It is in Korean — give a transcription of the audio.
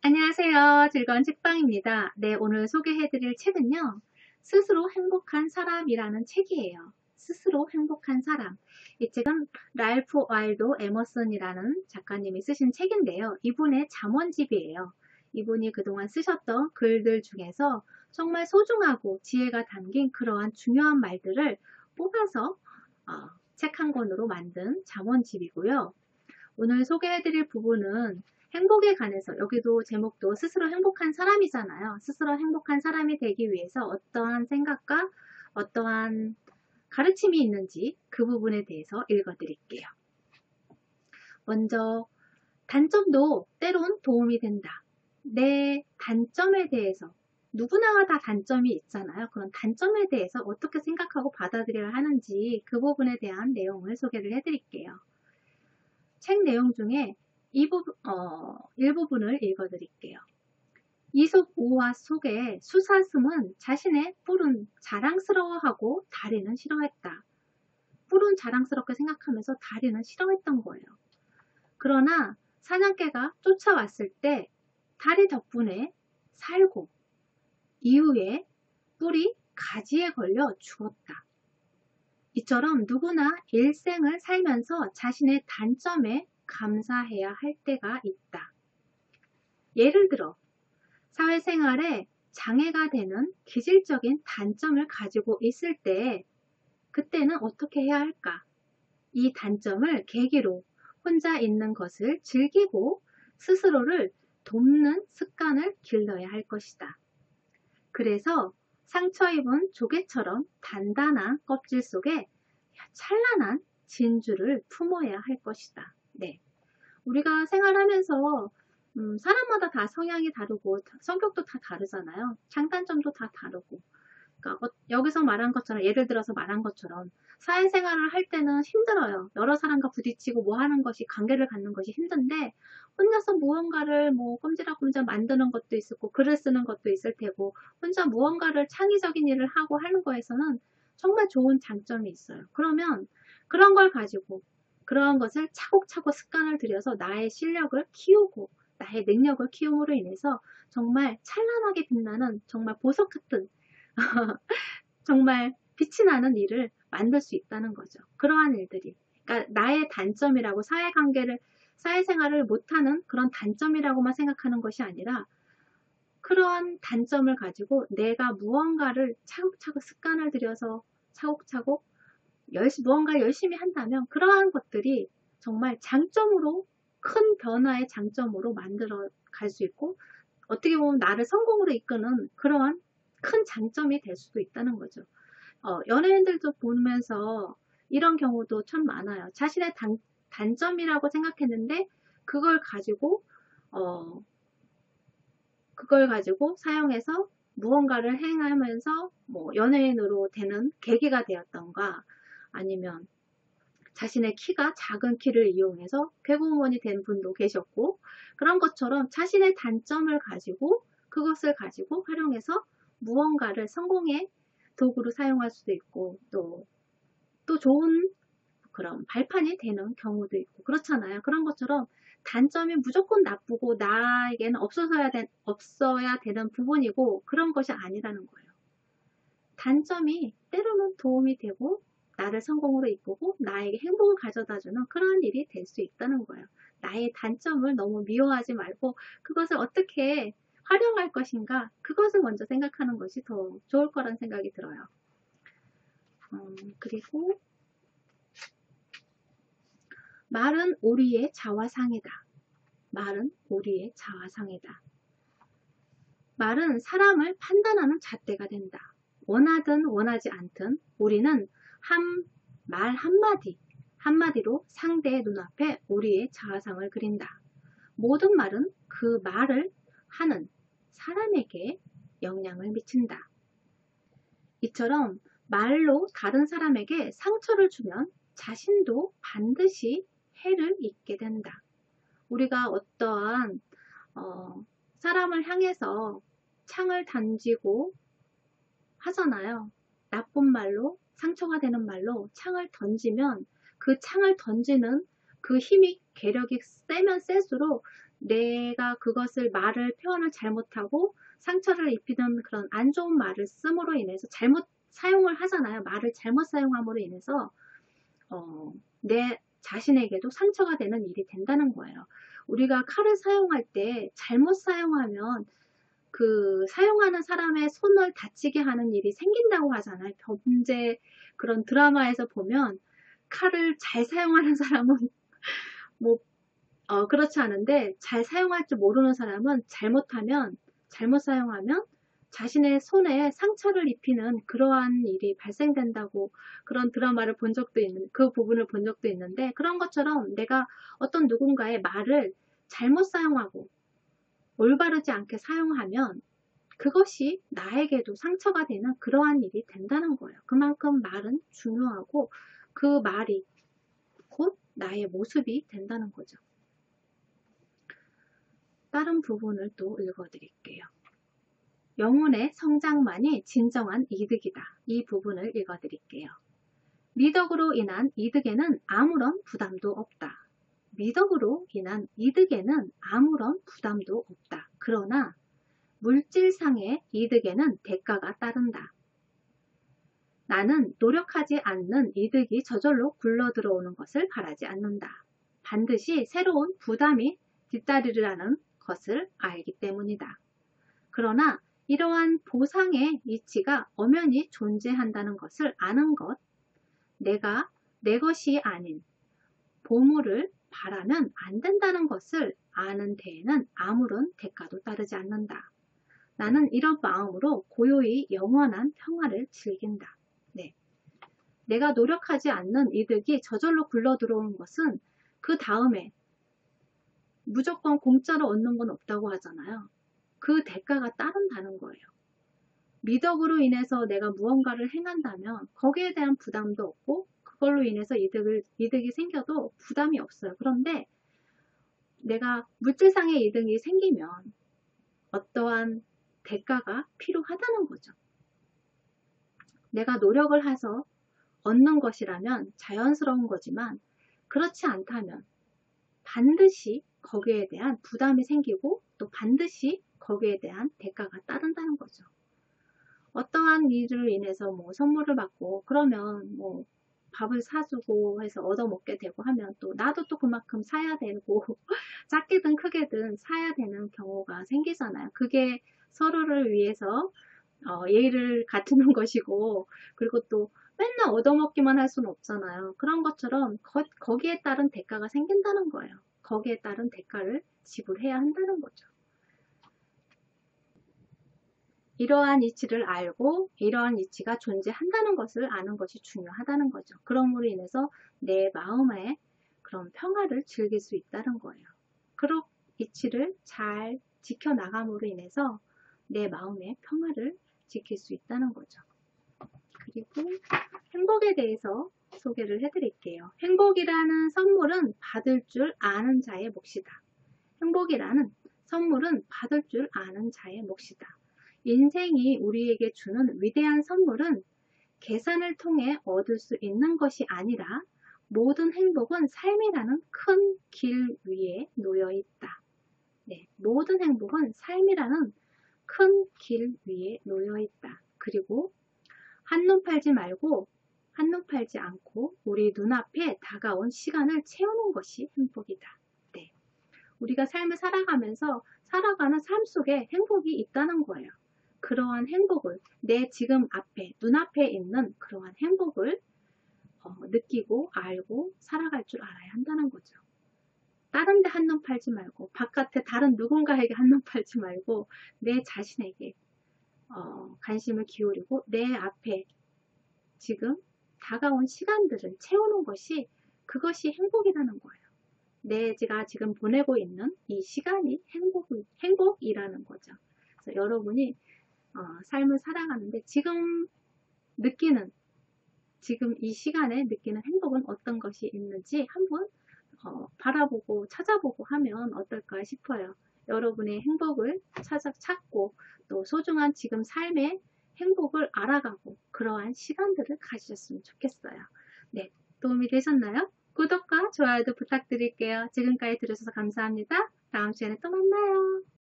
안녕하세요. 즐거운 책방입니다. 네, 오늘 소개해드릴 책은요. 스스로 행복한 사람이라는 책이에요. 스스로 행복한 사람. 이 책은 랄프 와일도 에머슨이라는 작가님이 쓰신 책인데요. 이분의 잠언집이에요. 이분이 그동안 쓰셨던 글들 중에서 정말 소중하고 지혜가 담긴 그러한 중요한 말들을 뽑아서 책 한 권으로 만든 잠언집이고요. 오늘 소개해드릴 부분은 행복에 관해서, 여기도 제목도 스스로 행복한 사람이잖아요. 스스로 행복한 사람이 되기 위해서 어떠한 생각과 어떠한 가르침이 있는지 그 부분에 대해서 읽어드릴게요. 먼저 단점도 때론 도움이 된다. 내 단점에 대해서, 누구나가 다 단점이 있잖아요. 그런 단점에 대해서 어떻게 생각하고 받아들여야 하는지 그 부분에 대한 내용을 소개를 해드릴게요. 책 내용 중에 일부분을 읽어드릴게요. 이솝 우화 속에 수사슴은 자신의 뿔은 자랑스러워하고 다리는 싫어했다. 뿔은 자랑스럽게 생각하면서 다리는 싫어했던 거예요. 그러나 사냥개가 쫓아왔을 때 다리 덕분에 살고 이후에 뿔이 가지에 걸려 죽었다. 이처럼 누구나 일생을 살면서 자신의 단점에 감사해야 할 때가 있다. 예를 들어 사회생활에 장애가 되는 기질적인 단점을 가지고 있을 때 그때는 어떻게 해야 할까? 이 단점을 계기로 혼자 있는 것을 즐기고 스스로를 돕는 습관을 길러야 할 것이다. 그래서 상처 입은 조개처럼 단단한 껍질 속에 찬란한 진주를 품어야 할 것이다. 네, 우리가 생활하면서 사람마다 다 성향이 다르고 성격도 다 다르잖아요. 장단점도 다 다르고. 그러니까 여기서 말한 것처럼, 예를 들어서 말한 것처럼 사회생활을 할 때는 힘들어요. 여러 사람과 부딪히고 뭐 하는 것이, 관계를 갖는 것이 힘든데 혼자서 무언가를 뭐 꼼지락꼼지락 만드는 것도 있었고 글을 쓰는 것도 있을 테고 혼자 무언가를 창의적인 일을 하고 하는 거에서는 정말 좋은 장점이 있어요. 그러면 그런 걸 가지고 그런 것을 차곡차곡 습관을 들여서 나의 실력을 키우고 나의 능력을 키움으로 인해서 정말 찬란하게 빛나는 정말 보석 같은 정말 빛이 나는 일을 만들 수 있다는 거죠. 그러한 일들이. 그러니까 나의 단점이라고 사회생활을 못하는 그런 단점이라고만 생각하는 것이 아니라 그런 단점을 가지고 내가 무언가를 차곡차곡 습관을 들여서 차곡차곡 무언가 열심히 한다면 그러한 것들이 정말 장점으로, 큰 변화의 장점으로 만들어 갈 수 있고 어떻게 보면 나를 성공으로 이끄는 그러한 큰 장점이 될 수도 있다는 거죠. 연예인들도 보면서 이런 경우도 참 많아요. 자신의 단점이라고 생각했는데 그걸 가지고 사용해서 무언가를 행하면서 뭐 연예인으로 되는 계기가 되었던가, 아니면 자신의 키가 작은 키를 이용해서 개그우먼이 된 분도 계셨고, 그런 것처럼 자신의 단점을 가지고 그것을 가지고 활용해서 무언가를 성공의 도구로 사용할 수도 있고 또 좋은 그런 발판이 되는 경우도 있고 그렇잖아요. 그런 것처럼 단점이 무조건 나쁘고 나에게는 없어야 되는 부분이고 그런 것이 아니라는 거예요. 단점이 때로는 도움이 되고 나를 성공으로 이끌고 나에게 행복을 가져다주는 그런 일이 될 수 있다는 거예요. 나의 단점을 너무 미워하지 말고 그것을 어떻게 활용할 것인가, 그것을 먼저 생각하는 것이 더 좋을 거란 생각이 들어요. 그리고 말은 우리의 자화상이다. 말은 우리의 자화상이다. 말은 사람을 판단하는 잣대가 된다. 원하든 원하지 않든 우리는 말 한마디로 상대의 눈앞에 우리의 자화상을 그린다. 모든 말은 그 말을 하는 사람에게 영향을 미친다. 이처럼 말로 다른 사람에게 상처를 주면 자신도 반드시 해를 입게 된다. 우리가 어떠한 사람을 향해서 창을 던지고 하잖아요. 나쁜 말로, 상처가 되는 말로 창을 던지면 그 창을 던지는 그 힘이, 계력이 세면 셀수록 내가 그것을 표현을 잘못하고 상처를 입히는 그런 안 좋은 말을 씀으로 인해서 잘못 사용을 하잖아요. 말을 잘못 사용함으로 인해서 내 자신에게도 상처가 되는 일이 된다는 거예요. 우리가 칼을 사용할 때 잘못 사용하면 그 사용하는 사람의 손을 다치게 하는 일이 생긴다고 하잖아요. 범죄 그런 드라마에서 보면 칼을 잘 사용하는 사람은 뭐 그렇지 않은데 잘 사용할 줄 모르는 사람은 잘못 사용하면 자신의 손에 상처를 입히는 그러한 일이 발생된다고 그런 드라마를 본 적도 있는 그 부분을 본 적도 있는데 그런 것처럼 내가 어떤 누군가의 말을 잘못 사용하고 올바르지 않게 사용하면 그것이 나에게도 상처가 되는 그러한 일이 된다는 거예요. 그만큼 말은 중요하고 그 말이 곧 나의 모습이 된다는 거죠. 다른 부분을 또 읽어드릴게요. 영혼의 성장만이 진정한 이득이다. 이 부분을 읽어드릴게요. 미덕으로 인한 이득에는 아무런 부담도 없다. 미덕으로 인한 이득에는 아무런 부담도 없다. 그러나 물질상의 이득에는 대가가 따른다. 나는 노력하지 않는 이득이 저절로 굴러 들어오는 것을 바라지 않는다. 반드시 새로운 부담이 뒤따르리라는 것을 알기 때문이다. 그러나 이러한 보상의 이치가 엄연히 존재한다는 것을 아는 것, 내가 내 것이 아닌 보물을 바라면 안 된다는 것을 아는 데에는 아무런 대가도 따르지 않는다. 나는 이런 마음으로 고요히 영원한 평화를 즐긴다. 네. 내가 노력하지 않는 이득이 저절로 굴러 들어오는 것은 그 다음에 무조건 공짜로 얻는 건 없다고 하잖아요. 그 대가가 따른다는 거예요. 미덕으로 인해서 내가 무언가를 행한다면 거기에 대한 부담도 없고 그걸로 인해서 이득이 생겨도 부담이 없어요. 그런데 내가 물질상의 이득이 생기면 어떠한 대가가 필요하다는 거죠. 내가 노력을 해서 얻는 것이라면 자연스러운 거지만 그렇지 않다면 반드시 거기에 대한 부담이 생기고 또 반드시 거기에 대한 대가가 따른다는 거죠. 어떠한 일을 인해서 뭐 선물을 받고 그러면 뭐 밥을 사주고 해서 얻어먹게 되고 하면 또 나도 또 그만큼 사야 되고 작게든 크게든 사야 되는 경우가 생기잖아요. 그게 서로를 위해서 예의를 갖추는 것이고 그리고 또 맨날 얻어먹기만 할 수는 없잖아요. 그런 것처럼 거기에 따른 대가가 생긴다는 거예요. 거기에 따른 대가를 지불해야 한다는 거죠. 이러한 이치를 알고 이러한 이치가 존재한다는 것을 아는 것이 중요하다는 거죠. 그럼으로 인해서 내 마음의 그런 평화를 즐길 수 있다는 거예요. 그런 이치를 잘 지켜나감으로 인해서 내 마음의 평화를 지킬 수 있다는 거죠. 그리고 행복에 대해서 소개를 해드릴게요. 행복이라는 선물은 받을 줄 아는 자의 몫이다. 행복이라는 선물은 받을 줄 아는 자의 몫이다. 인생이 우리에게 주는 위대한 선물은 계산을 통해 얻을 수 있는 것이 아니라 모든 행복은 삶이라는 큰 길 위에 놓여 있다. 네, 모든 행복은 삶이라는 큰 길 위에 놓여 있다. 그리고 한눈 팔지 않고 우리 눈앞에 다가온 시간을 채우는 것이 행복이다. 네, 우리가 삶을 살아가면서 살아가는 삶 속에 행복이 있다는 거예요. 그러한 행복을 내 지금 눈앞에 있는 그러한 행복을 느끼고 알고 살아갈 줄 알아야 한다는 거죠. 다른 데 한눈 팔지 말고 바깥에 다른 누군가에게 한눈 팔지 말고 내 자신에게 관심을 기울이고 내 앞에 지금 다가온 시간들을 채우는 것이 그것이 행복이라는 거예요. 제가 지금 보내고 있는 이 시간이 행복이라는 거죠. 그래서 여러분이 삶을 살아가는데 지금 이 시간에 느끼는 행복은 어떤 것이 있는지 한번 바라보고 찾아보고 하면 어떨까 싶어요. 여러분의 행복을 찾고 또 소중한 지금 삶의 행복을 알아가고 그러한 시간들을 가지셨으면 좋겠어요. 네, 도움이 되셨나요? 구독과 좋아요도 부탁드릴게요. 지금까지 들으셔서 감사합니다. 다음 시간에 또 만나요.